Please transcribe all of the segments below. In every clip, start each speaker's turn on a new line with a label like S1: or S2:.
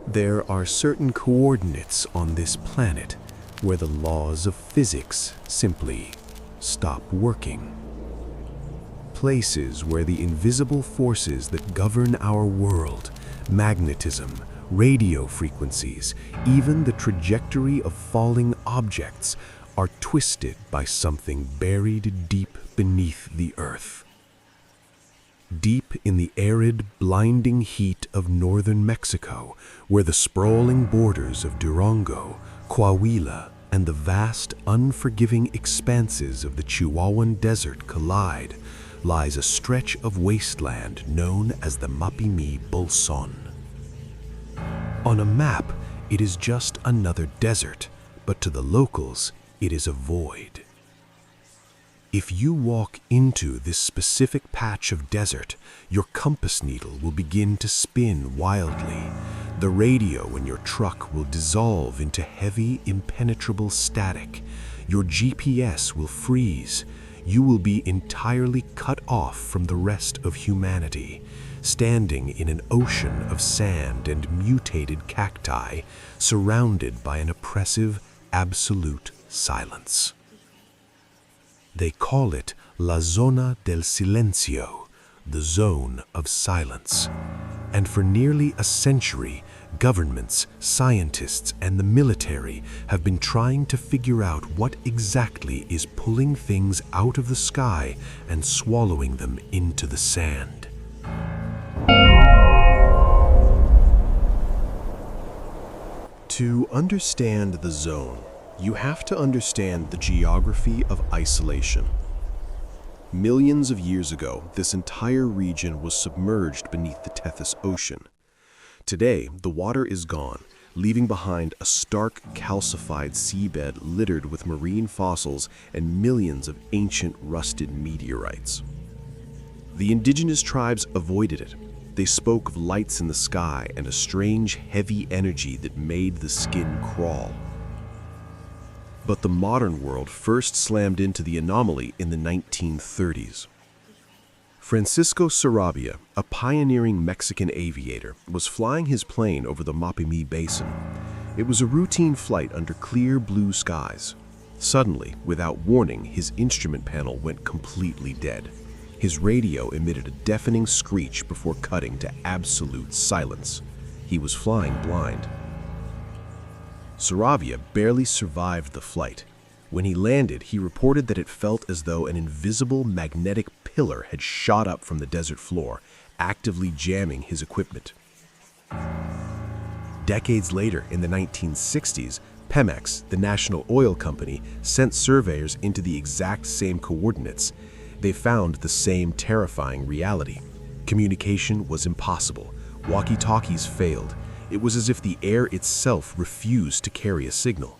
S1: There are certain coordinates on this planet where the laws of physics simply stop working. Places where the invisible forces that govern our world, magnetism, radio frequencies, even the trajectory of falling objects, are twisted by something buried deep beneath the earth. Deep in the arid, blinding heat of northern Mexico, where the sprawling borders of Durango, Coahuila, and the vast, unforgiving expanses of the Chihuahuan desert collide, lies a stretch of wasteland known as the Mapimí Bolson. On a map, it is just another desert, but to the locals, it is a void. If you walk into this specific patch of desert, your compass needle will begin to spin wildly. The radio in your truck will dissolve into heavy, impenetrable static. Your GPS will freeze. You will be entirely cut off from the rest of humanity, standing in an ocean of sand and mutated cacti, surrounded by an oppressive, absolute silence. They call it La Zona del Silencio, the zone of silence. And for nearly a century, governments, scientists, and the military have been trying to figure out what exactly is pulling things out of the sky and swallowing them into the sand. To understand the zone, you have to understand the geography of isolation. Millions of years ago, this entire region was submerged beneath the Tethys Ocean. Today, the water is gone, leaving behind a stark, calcified seabed littered with marine fossils and millions of ancient, rusted meteorites. The indigenous tribes avoided it. They spoke of lights in the sky and a strange, heavy energy that made the skin crawl. But the modern world first slammed into the anomaly in the 1930s. Francisco Sarabia, a pioneering Mexican aviator, was flying his plane over the Mapimí Basin. It was a routine flight under clear blue skies. Suddenly, without warning, his instrument panel went completely dead. His radio emitted a deafening screech before cutting to absolute silence. He was flying blind. Sarabia barely survived the flight. When he landed, he reported that it felt as though an invisible magnetic pillar had shot up from the desert floor, actively jamming his equipment. Decades later, in the 1960s, Pemex, the national oil company, sent surveyors into the exact same coordinates. They found the same terrifying reality. Communication was impossible. Walkie-talkies failed. It was as if the air itself refused to carry a signal.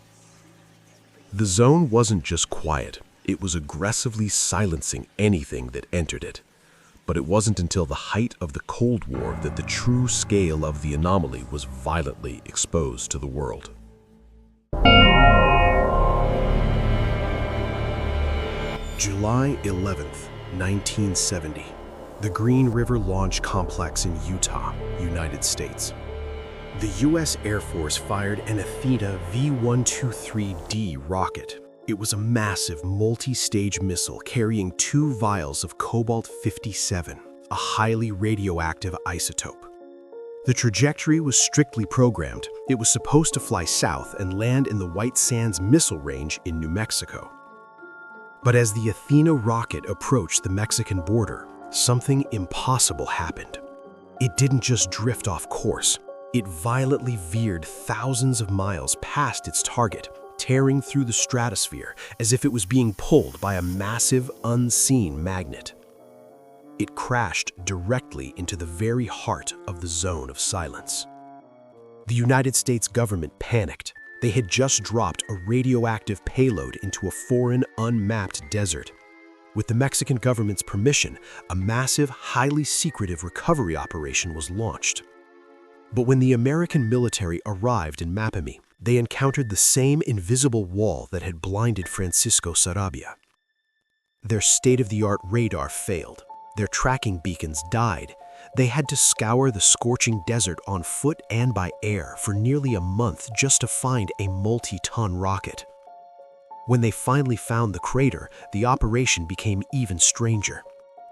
S1: The zone wasn't just quiet. It was aggressively silencing anything that entered it. But it wasn't until the height of the Cold War that the true scale of the anomaly was violently exposed to the world. July 11th, 1970. The Green River Launch Complex in Utah, United States. The U.S. Air Force fired an Athena V-123D rocket. It was a massive multi-stage missile carrying 2 vials of cobalt-57, a highly radioactive isotope. The trajectory was strictly programmed. It was supposed to fly south and land in the White Sands Missile Range in New Mexico. But as the Athena rocket approached the Mexican border, something impossible happened. It didn't just drift off course. It violently veered thousands of miles past its target, tearing through the stratosphere as if it was being pulled by a massive, unseen magnet. It crashed directly into the very heart of the zone of silence. The United States government panicked. They had just dropped a radioactive payload into a foreign, unmapped desert. With the Mexican government's permission, a massive, highly secretive recovery operation was launched. But when the American military arrived in Mapimi, they encountered the same invisible wall that had blinded Francisco Sarabia. Their state-of-the-art radar failed. Their tracking beacons died, They had to scour the scorching desert on foot and by air for nearly a month just to find a multi-ton rocket. When they finally found the crater, the operation became even stranger.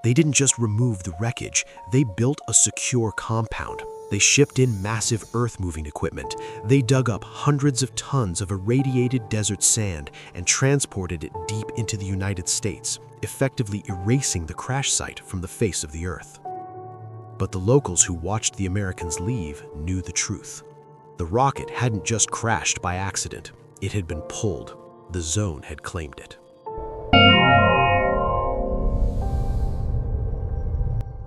S1: They didn't just remove the wreckage, they built a secure compound. They shipped in massive earth-moving equipment. They dug up hundreds of tons of irradiated desert sand and transported it deep into the United States, effectively erasing the crash site from the face of the Earth. But the locals who watched the Americans leave knew the truth. The rocket hadn't just crashed by accident. It had been pulled. The zone had claimed it.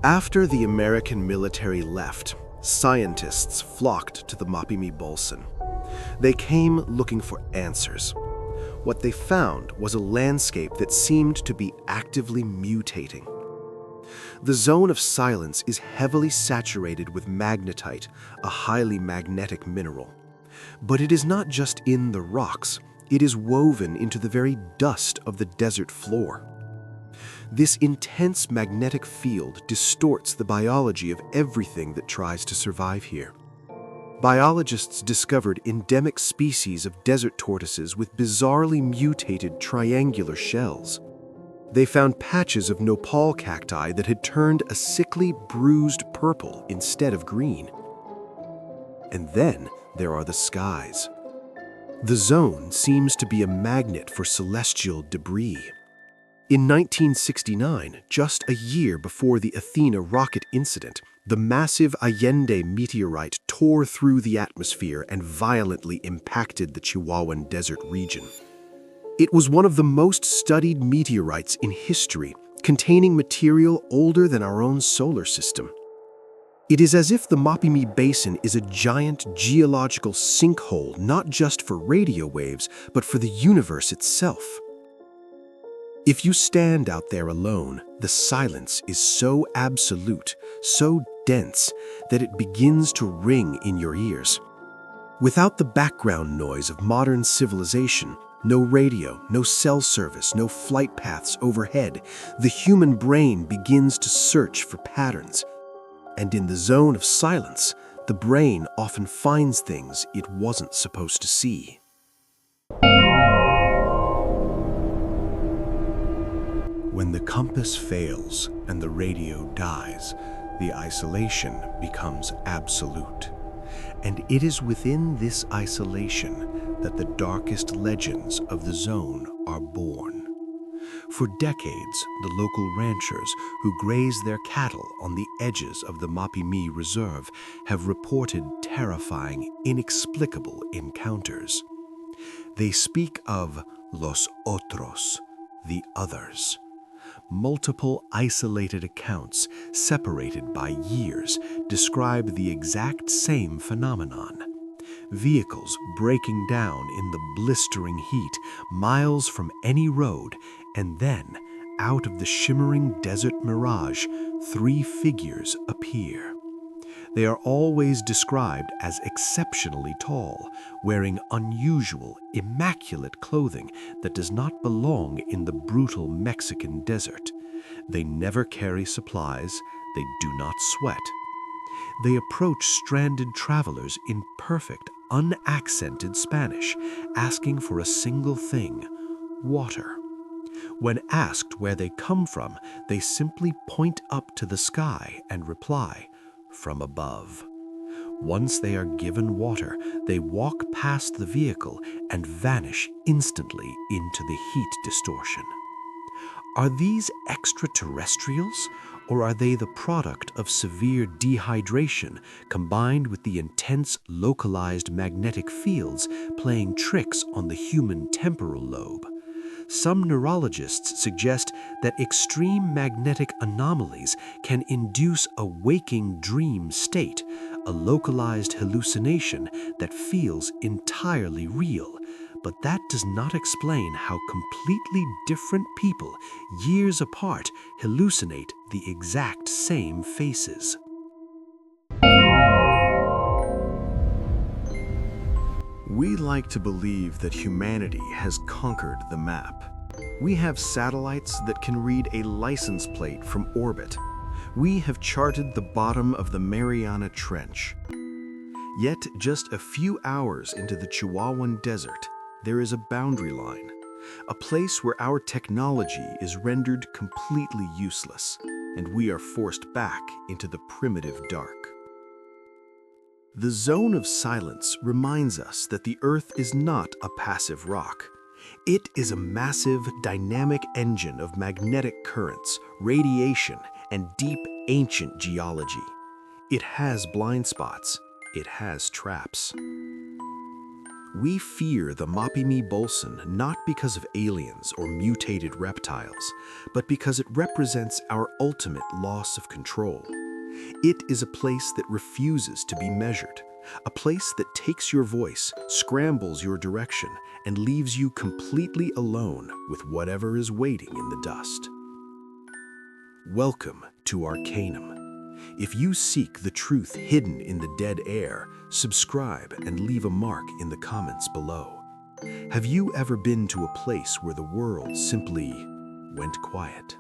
S1: After the American military left, scientists flocked to the Mapimí Bolson. They came looking for answers. What they found was a landscape that seemed to be actively mutating. The Zone of Silence is heavily saturated with magnetite, a highly magnetic mineral. But it is not just in the rocks, it is woven into the very dust of the desert floor. This intense magnetic field distorts the biology of everything that tries to survive here. Biologists discovered endemic species of desert tortoises with bizarrely mutated triangular shells. They found patches of nopal cacti that had turned a sickly, bruised purple instead of green. And then there are the skies. The zone seems to be a magnet for celestial debris. In 1969, just a year before the Athena rocket incident, the massive Allende meteorite tore through the atmosphere and violently impacted the Chihuahuan desert region. It was one of the most studied meteorites in history, containing material older than our own solar system. It is as if the Mapimi Basin is a giant geological sinkhole not just for radio waves, but for the universe itself. If you stand out there alone, the silence is so absolute, so dense, that it begins to ring in your ears. Without the background noise of modern civilization, no radio, no cell service, no flight paths overhead, the human brain begins to search for patterns. And in the zone of silence, the brain often finds things it wasn't supposed to see. When the compass fails and the radio dies, the isolation becomes absolute. And it is within this isolation that the darkest legends of the zone are born. For decades, the local ranchers who graze their cattle on the edges of the Mapimi Reserve have reported terrifying, inexplicable encounters. They speak of los otros, the others. Multiple isolated accounts, separated by years, describe the exact same phenomenon. Vehicles breaking down in the blistering heat, miles from any road, and then, out of the shimmering desert mirage, 3 figures appear. They are always described as exceptionally tall, wearing unusual, immaculate clothing that does not belong in the brutal Mexican desert. They never carry supplies, they do not sweat. They approach stranded travelers in perfect, unaccented Spanish, asking for a single thing: water. When asked where they come from, they simply point up to the sky and reply, "From above." Once they are given water, they walk past the vehicle and vanish instantly into the heat distortion. Are these extraterrestrials, or are they the product of severe dehydration combined with the intense localized magnetic fields playing tricks on the human temporal lobe? Some neurologists suggest that extreme magnetic anomalies can induce a waking dream state, a localized hallucination that feels entirely real. But that does not explain how completely different people, years apart, hallucinate the exact same faces. We like to believe that humanity has conquered the map. We have satellites that can read a license plate from orbit. We have charted the bottom of the Mariana Trench. Yet, just a few hours into the Chihuahuan desert, there is a boundary line, a place where our technology is rendered completely useless, and we are forced back into the primitive dark. The Zone of Silence reminds us that the Earth is not a passive rock. It is a massive, dynamic engine of magnetic currents, radiation, and deep, ancient geology. It has blind spots. It has traps. We fear the Mapimí Bolson not because of aliens or mutated reptiles, but because it represents our ultimate loss of control. It is a place that refuses to be measured, a place that takes your voice, scrambles your direction, and leaves you completely alone with whatever is waiting in the dust. Welcome to Arcanum. If you seek the truth hidden in the dead air, subscribe and leave a mark in the comments below. Have you ever been to a place where the world simply went quiet?